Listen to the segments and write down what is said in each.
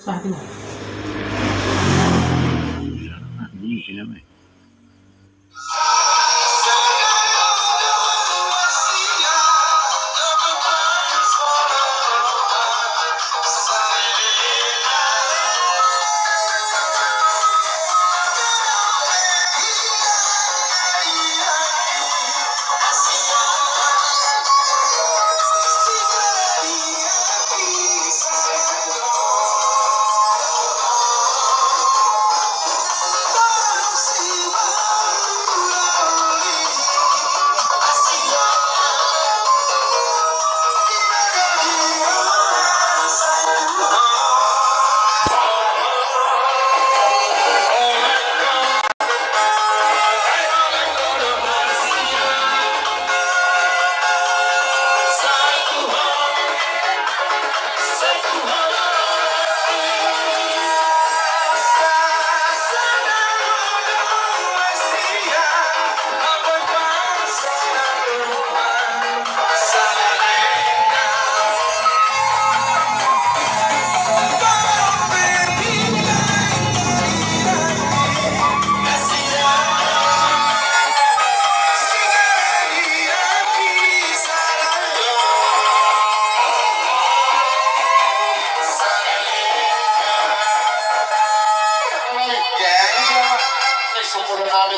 Sa atin na.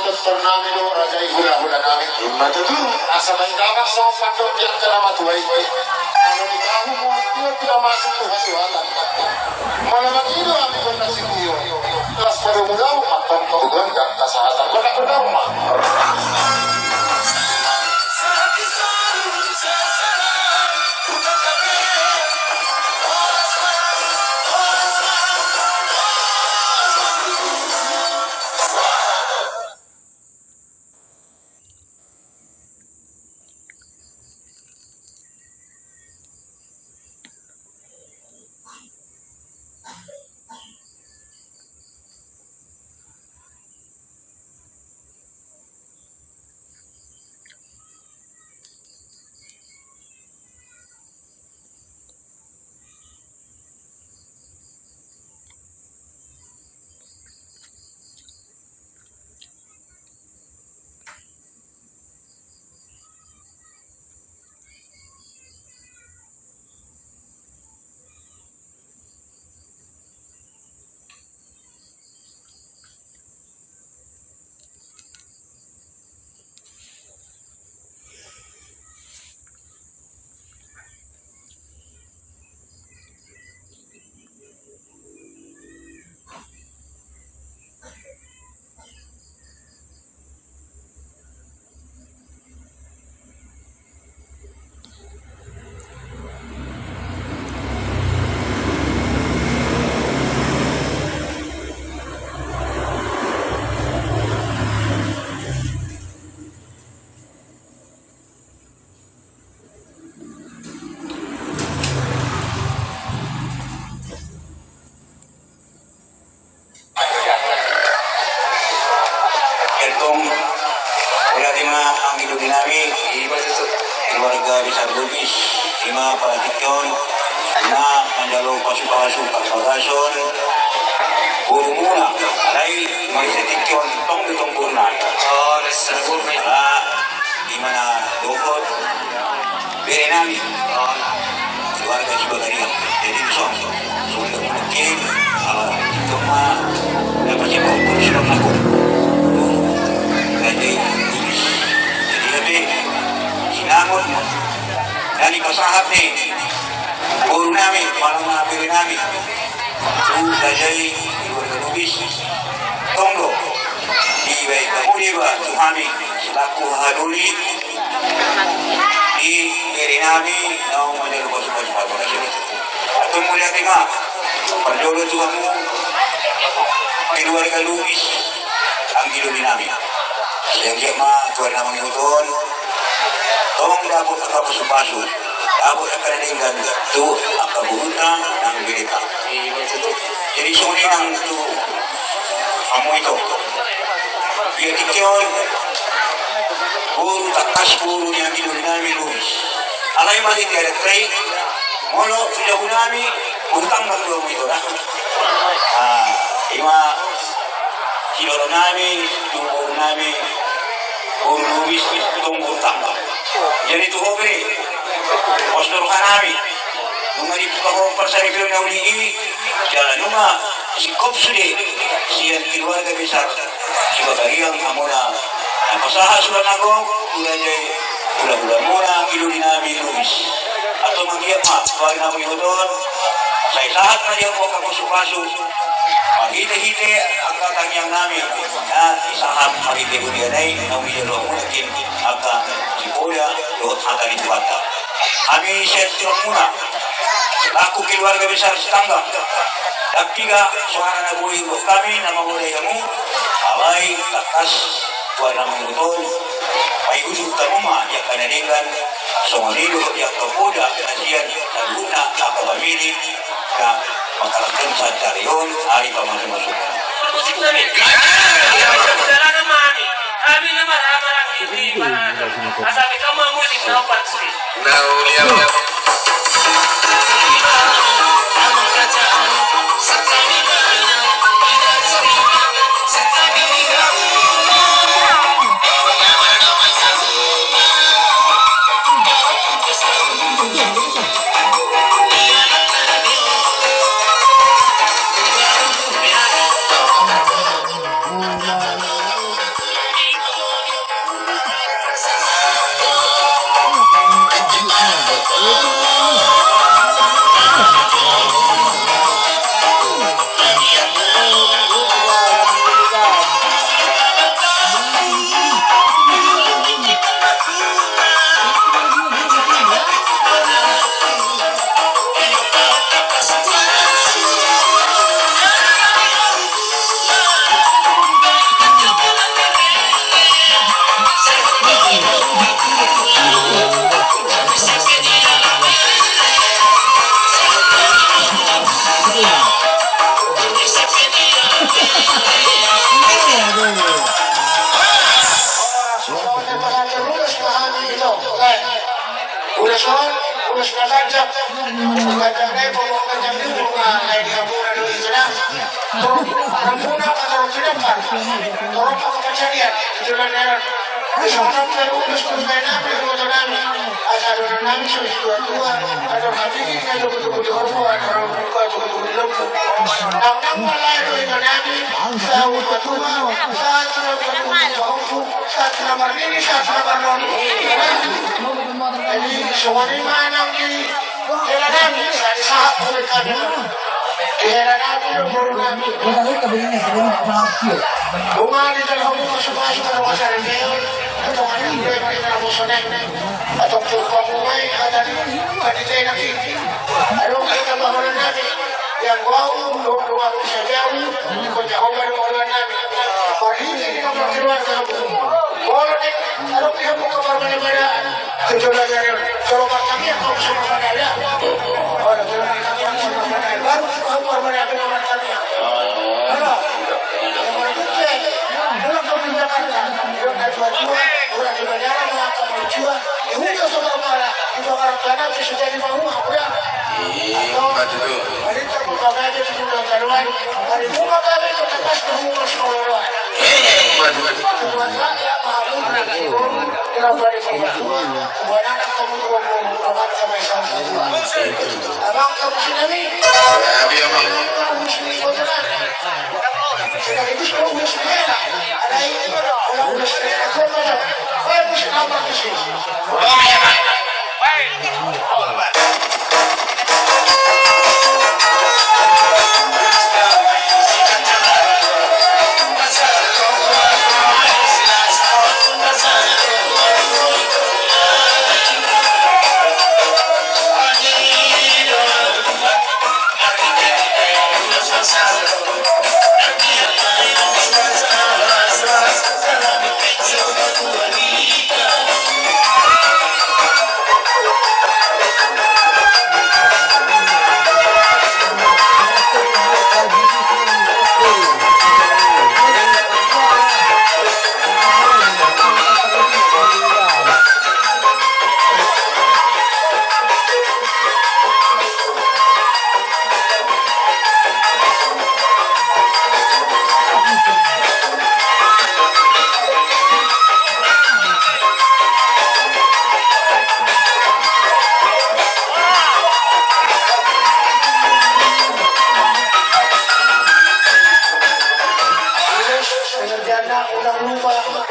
Dokter namin o rajay hula-hula namin. Matadu. Asa may dapat sa pandong di antara matuway. Ano ni kaho mo, iyo pinamasok to hasuhatan. Malaman ino ang ibon na sikuyo. Tapos pero mo daw, matangtugan ka kasahatan. Wala ko daw, ma. Keluarga besar Lubis, 5 Paladikyon, na mandalo pasok-pasok pagpagason, puro muna, dahil may setikyon itong purna. Di mana dokot, beri namin, keluarga sebagainya, jadi song, sudah mungkin, itu mah dapat siapa pun sudah melakukan, jadi lebih sinangon dari pasahat ni puro namin, malang mapili namin so dajay keluarga Lubis tonglo di baik kamuli ba tuhami selaku haduli di diri namin na umanero ko sa pagpapato na siya at muli ating pagdolo tuwa mo keluarga Lubis ang giluli namin yang dia tuan namang inuton tong dapat kapasu-pasu dapat akan dengan tu akabuhutan ng berita jadi suri ng tu kamu itu biar tikyon puro takas puro yang giluli namin Lubis alay mali tiada tray mono sudah namin utang na mo ito na. Ima, kilolo namin, tungkol namin, kung lumis itong utang ka. Yan ito ko, pre. Pastor ka namin. Nung malipit ako para sa review na uliin, kaya nung si Kopsuli, siya kinuwarga besar, si Bagariyang amuna, napasahas ulan ako, ulan niya, ulan-ulan muna ang iluli namin lumis. At tumanggiyak tuwag na mo yung doon, sa isahat na niya po kapuso-paso, maghiti-hiti ang katangyang namin, at isahat maghiti ko niya na na umiyalo mo naging agka si Poya, doon hata ni Tuwata. Kami siya tirok muna, aku keluarga besar setangga. Tapi suara na buhay ko kami na mamulay kami. Away, takas, tuwan na mga utol. May usap tanuma, yang kananigan. So, manilo, yang kapuda, kanasiyan, naguna, nakapamili, na makalaktan sa tariyon, ay pamasumasunod. Musik namin. Dala naman. Kami naman, amarang hindi para. Asabi ka mga musik na upatsi. Nauli ulas kasajak kasajak na po kasajak din po ay kapura do isna kampuna ka sa sidapan torong pa kapacarian julan na Isang pero gusto na namin ko na namin asado na namin sa tua atau hati kayo betul-betul ko atau ko betul-betul ang malayo ito namin sa tua sa tramarlini sa tramarloni jadi semua mana ni kira namin sa isahat ko kanila kira namin baru namin bumali dalam masuk-masuk ke rumah saya atau ada yang kita musuhkan atau berkumpulai ada di kandidat nanti ada kita bangun nabi yang bau doa sejauh ikut Jehovah doa nabi hari ini kita berkeluarga boleh ada pihak buka berbeda-beda kecuali kalau kami yang kau semua ada ada kami yang berbeda baru kau berbeda dengan kami ada belum kau Jakarta orang di bandara mengangkat menjual itu sobat para itu orang tanah sudah di bawah apa ya hari itu buka aja sudah jalan hari buka kami itu tegas berumur sekolah kenapa di bawah bukan kamu abang sama abang kamu sini kamu sini sudah itu semua muslim ada ini orang muslim saya mesti nama kesini.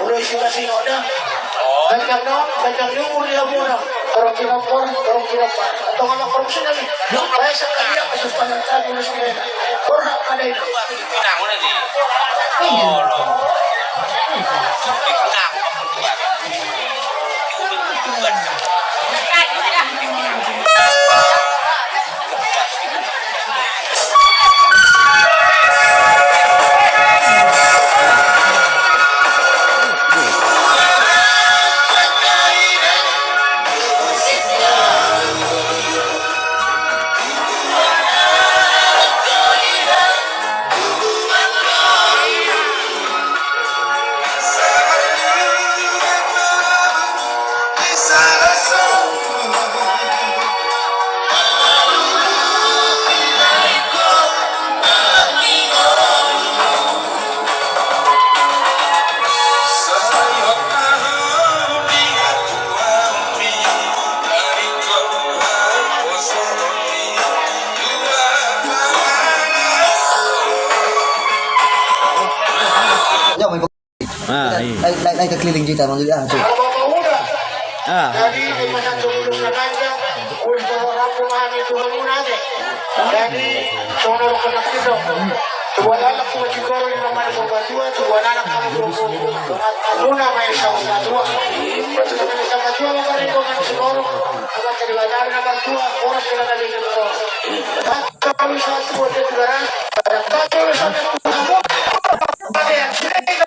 udah isi kasih noda. Kacang yung uli mo na. Karong kinapor, karong kinapar. Atau kalau korupsi namin. Kaya sa kanya, kasumpanan tayo na siya. Korha ka na ito. Pinang mo na di. Oh, no. Pinang mo. Ya, may ay kekeliling kita mang ah. Ang mga una. Ah. Jadi, di masa tumulong na kanya, gusto orang pumahami tumulong natin. Jadi, sunod ko na kito. Wala lang po siguro yung naman sa badua, wala lang kami po. Una may isang badua. Pati naman isang badua, mga rin ko man siguro. Kapag kaliwadari na badua, oras ko na kami siguro. At kami sa tuwa din garan, at kami sa tuwa mo. Pati ang sinay